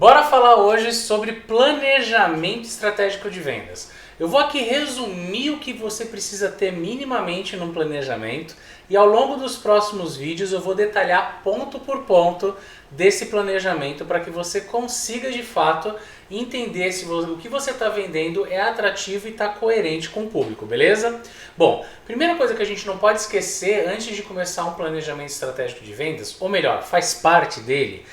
Bora falar hoje sobre planejamento estratégico de vendas. Eu vou aqui resumir o que você precisa ter minimamente num planejamento e ao longo dos próximos vídeos eu vou detalhar ponto por ponto desse planejamento para que você consiga de fato entender se o que você está vendendo é atrativo e está coerente com o público, beleza? Bom, primeira coisa que a gente não pode esquecer antes de começar um planejamento estratégico de vendas, ou melhor, faz parte dele,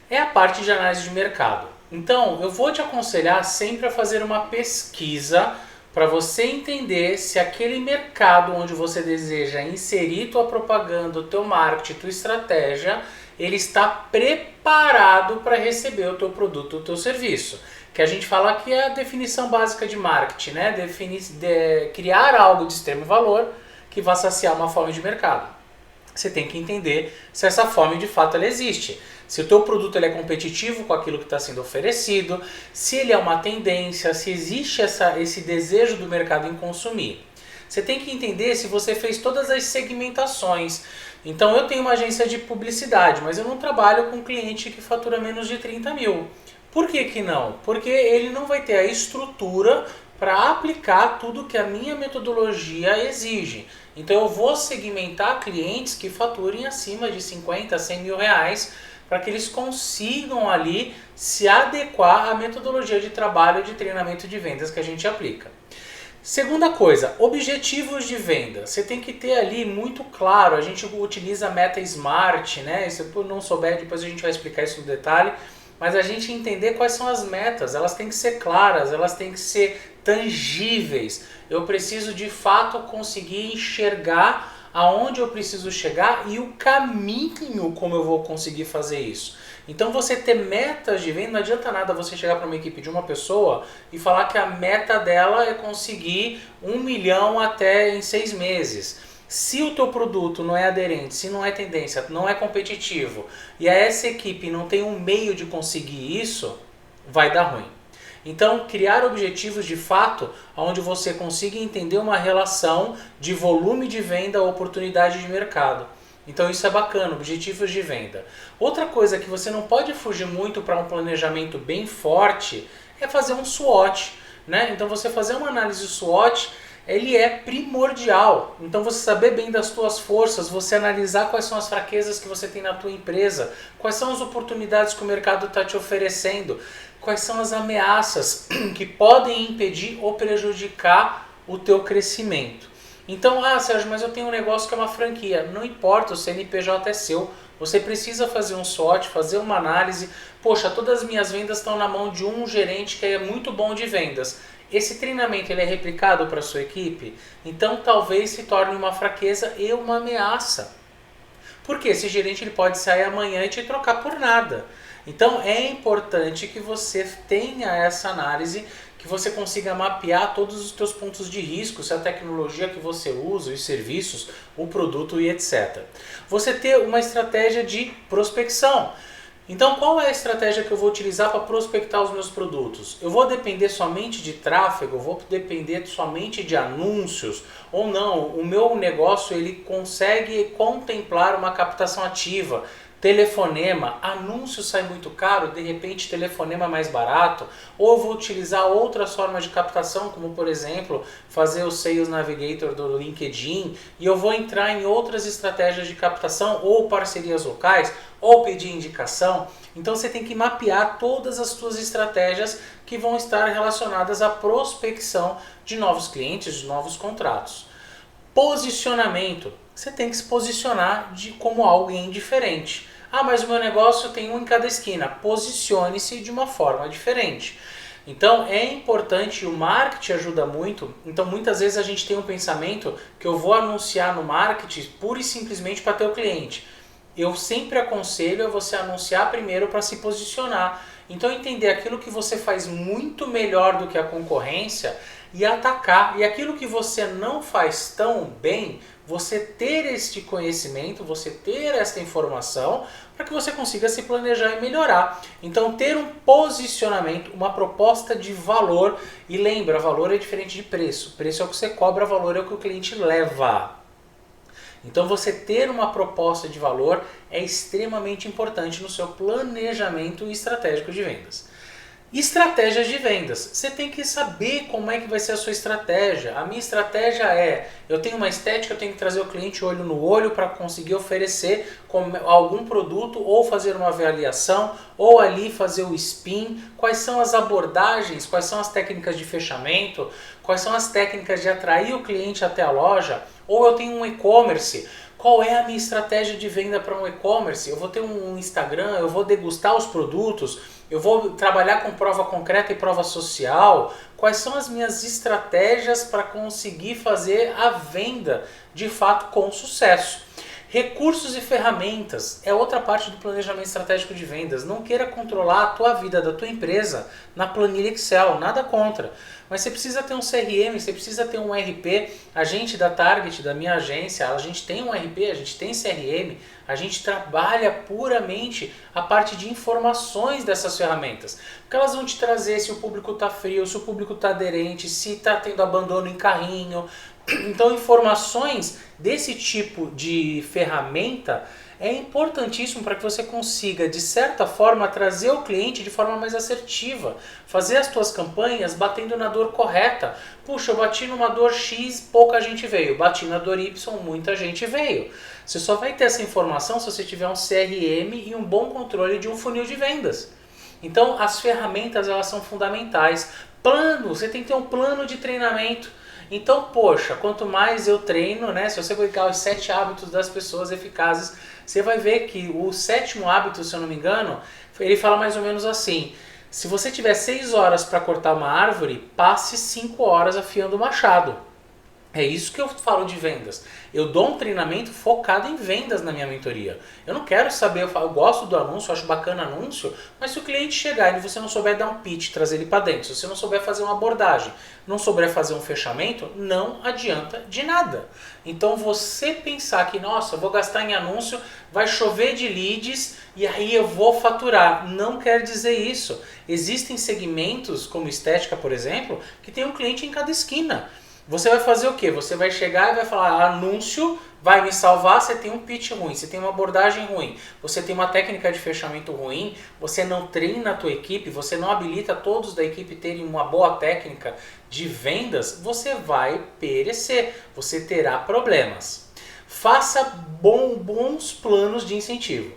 é a parte de análise de mercado. Então, eu vou te aconselhar sempre a fazer uma pesquisa para você entender se aquele mercado onde você deseja inserir tua propaganda, o teu marketing, tua estratégia, ele está preparado para receber o teu produto, o teu serviço. Que a gente fala que é a definição básica de marketing, né? Criar algo de extremo valor que vá saciar uma fome de mercado. Você tem que entender se essa fome de fato ela existe. Se o teu produto ele é competitivo com aquilo que está sendo oferecido, se ele é uma tendência, se existe esse desejo do mercado em consumir. Você tem que entender se você fez todas as segmentações. Então eu tenho uma agência de publicidade, mas eu não trabalho com cliente que fatura menos de 30 mil. Por que que não? Porque ele não vai ter a estrutura para aplicar tudo que a minha metodologia exige. Então eu vou segmentar clientes que faturem acima de 50, 100 mil reais para que eles consigam ali se adequar à metodologia de trabalho de treinamento de vendas que a gente aplica. Segunda coisa, objetivos de venda. Você tem que ter ali muito claro, a gente utiliza a meta SMART, né? Se eu não souber, depois a gente vai explicar isso no detalhe, mas a gente entender quais são as metas, elas têm que ser claras, elas têm que ser tangíveis. Eu preciso de fato conseguir enxergar aonde eu preciso chegar e o caminho como eu vou conseguir fazer isso. Então você ter metas de venda, não adianta nada você chegar para uma equipe de uma pessoa e falar que a meta dela é conseguir 1 milhão até em 6 meses. Se o teu produto não é aderente, se não é tendência, não é competitivo e essa equipe não tem um meio de conseguir isso, vai dar ruim. Então, criar objetivos de fato, onde você consiga entender uma relação de volume de venda ou oportunidade de mercado. Então isso é bacana, objetivos de venda. Outra coisa que você não pode fugir muito para um planejamento bem forte é fazer um SWOT, né? Então você fazer uma análise SWOT, ele é primordial. Então você saber bem das tuas forças, você analisar quais são as fraquezas que você tem na tua empresa, quais são as oportunidades que o mercado está te oferecendo, quais são as ameaças que podem impedir ou prejudicar o teu crescimento. Então, Sérgio, mas eu tenho um negócio que é uma franquia. Não importa, o CNPJ é seu. Você precisa fazer um SWOT, fazer uma análise. Poxa, todas as minhas vendas estão na mão de um gerente que é muito bom de vendas. Esse treinamento ele é replicado para a sua equipe? Então talvez se torne uma fraqueza e uma ameaça. Porque esse gerente ele pode sair amanhã e te trocar por nada. Então é importante que você tenha essa análise, que você consiga mapear todos os teus pontos de risco, se a tecnologia que você usa, os serviços, o produto e etc. Você ter uma estratégia de prospecção. Então qual é a estratégia que eu vou utilizar para prospectar os meus produtos? Eu vou depender somente de tráfego? Eu vou depender somente de anúncios? Ou não, o meu negócio ele consegue contemplar uma captação ativa? Telefonema, anúncio sai muito caro, de repente telefonema é mais barato, ou eu vou utilizar outras formas de captação, como por exemplo, fazer o Sales Navigator do LinkedIn, e eu vou entrar em outras estratégias de captação, ou parcerias locais, ou pedir indicação. Então você tem que mapear todas as suas estratégias que vão estar relacionadas à prospecção de novos clientes, de novos contratos. Posicionamento. Você tem que se posicionar como alguém diferente. Mas o meu negócio tem um em cada esquina. Posicione-se de uma forma diferente. Então é importante, o marketing ajuda muito. Então muitas vezes a gente tem um pensamento que eu vou anunciar no marketing pura e simplesmente para ter o cliente. Eu sempre aconselho a você anunciar primeiro para se posicionar. Então entender aquilo que você faz muito melhor do que a concorrência e atacar. E aquilo que você não faz tão bem, você ter este conhecimento, você ter esta informação para que você consiga se planejar e melhorar. Então ter um posicionamento, uma proposta de valor. E lembra, valor é diferente de preço. Preço é o que você cobra, valor é o que o cliente leva. Então você ter uma proposta de valor é extremamente importante no seu planejamento estratégico de vendas. Estratégias de vendas. Você tem que saber como é que vai ser a sua estratégia. A minha estratégia é, eu tenho uma estética, eu tenho que trazer o cliente olho no olho para conseguir oferecer algum produto ou fazer uma avaliação ou ali fazer o spin. Quais são as abordagens, quais são as técnicas de fechamento, quais são as técnicas de atrair o cliente até a loja. Ou eu tenho um e-commerce. Qual é a minha estratégia de venda para um e-commerce? Eu vou ter um Instagram, eu vou degustar os produtos, eu vou trabalhar com prova concreta e prova social. Quais são as minhas estratégias para conseguir fazer a venda de fato com sucesso? Recursos e ferramentas é outra parte do planejamento estratégico de vendas. Não queira controlar a tua vida da tua empresa na planilha Excel, nada contra. Mas você precisa ter um CRM, você precisa ter um RP. A gente da Target, da minha agência, a gente tem um RP, a gente tem CRM, a gente trabalha puramente a parte de informações dessas ferramentas. Porque elas vão te trazer se o público está frio, se o público está aderente, se está tendo abandono em carrinho. Então, informações desse tipo de ferramenta é importantíssimo para que você consiga, de certa forma, trazer o cliente de forma mais assertiva. Fazer as tuas campanhas batendo na dor correta. Puxa, eu bati numa dor X, pouca gente veio. Bati na dor Y, muita gente veio. Você só vai ter essa informação se você tiver um CRM e um bom controle de um funil de vendas. Então, as ferramentas elas são fundamentais. Plano, você tem que ter um plano de treinamento. Então, poxa, quanto mais eu treino, né? Se você pegar os 7 hábitos das pessoas eficazes, você vai ver que o 7º hábito, se eu não me engano, ele fala mais ou menos assim: se você tiver 6 horas para cortar uma árvore, passe 5 horas afiando o machado. É isso que eu falo de vendas. Eu dou um treinamento focado em vendas na minha mentoria. Eu não quero saber, eu gosto do anúncio, eu acho bacana anúncio, mas se o cliente chegar e você não souber dar um pitch, trazer ele para dentro, se você não souber fazer uma abordagem, não souber fazer um fechamento, não adianta de nada. Então você pensar que, nossa, eu vou gastar em anúncio, vai chover de leads e aí eu vou faturar. Não quer dizer isso. Existem segmentos, como estética, por exemplo, que tem um cliente em cada esquina. Você vai fazer o quê? Você vai chegar e vai falar, anúncio vai me salvar, você tem um pitch ruim, você tem uma abordagem ruim, você tem uma técnica de fechamento ruim, você não treina a tua equipe, você não habilita todos da equipe terem uma boa técnica de vendas, você vai perecer, você terá problemas. Faça bons planos de incentivo.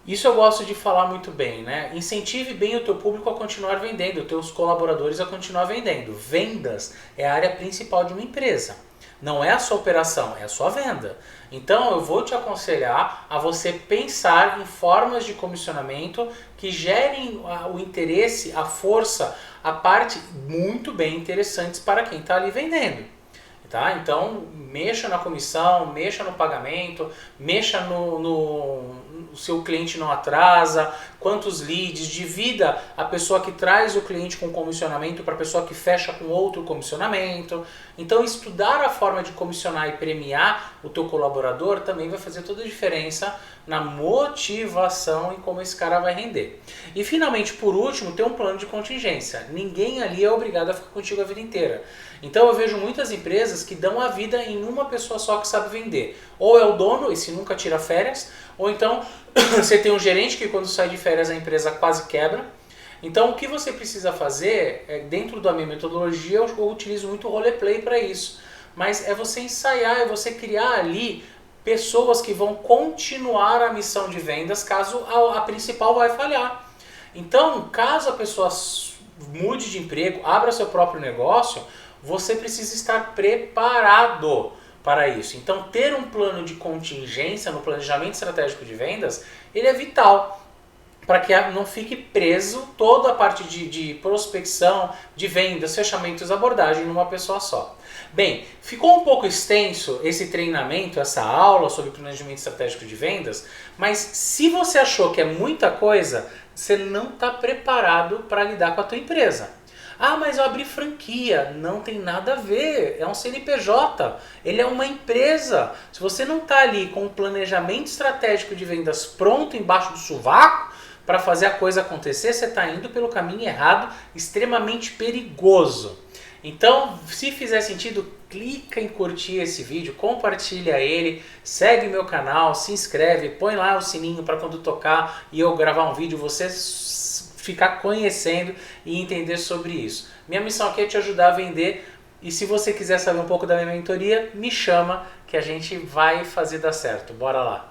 Isso eu gosto de falar muito bem, né? Incentive bem o teu público a continuar vendendo, os teus colaboradores a continuar vendendo. Vendas é a área principal de uma empresa. Não é a sua operação, é a sua venda. Então eu vou te aconselhar a você pensar em formas de comissionamento que gerem o interesse, a força, a parte muito bem interessantes para quem está ali vendendo. Tá? Então, mexa na comissão, mexa no pagamento, mexa no seu cliente não atrasa, quantos leads, divida a pessoa que traz o cliente com comissionamento para a pessoa que fecha com outro comissionamento. Então, estudar a forma de comissionar e premiar o teu colaborador também vai fazer toda a diferença na motivação e como esse cara vai render. E finalmente, por último, ter um plano de contingência. Ninguém ali é obrigado a ficar contigo a vida inteira. Então eu vejo muitas empresas que dão a vida em uma pessoa só que sabe vender. Ou é o dono, esse nunca tira férias, ou então você tem um gerente que quando sai de férias a empresa quase quebra. Então o que você precisa fazer, dentro da minha metodologia eu utilizo muito o roleplay para isso, mas é você ensaiar, é você criar ali pessoas que vão continuar a missão de vendas caso a principal vai falhar. Então, caso a pessoa mude de emprego, abra seu próprio negócio, você precisa estar preparado para isso. Então, ter um plano de contingência no planejamento estratégico de vendas, ele é vital para que não fique preso toda a parte de prospecção, de vendas, fechamentos, abordagem numa pessoa só. Bem, ficou um pouco extenso esse treinamento, essa aula sobre planejamento estratégico de vendas, mas se você achou que é muita coisa, você não está preparado para lidar com a tua empresa. Ah, mas eu abri franquia. Não tem nada a ver. É um CNPJ. Ele é uma empresa. Se você não está ali com um planejamento estratégico de vendas pronto embaixo do sovaco para fazer a coisa acontecer, você está indo pelo caminho errado, extremamente perigoso. Então, se fizer sentido, clica em curtir esse vídeo, compartilha ele, segue meu canal, se inscreve, põe lá o sininho para quando tocar e eu gravar um vídeo, você ficar conhecendo e entender sobre isso. Minha missão aqui é te ajudar a vender e se você quiser saber um pouco da minha mentoria, me chama que a gente vai fazer dar certo. Bora lá!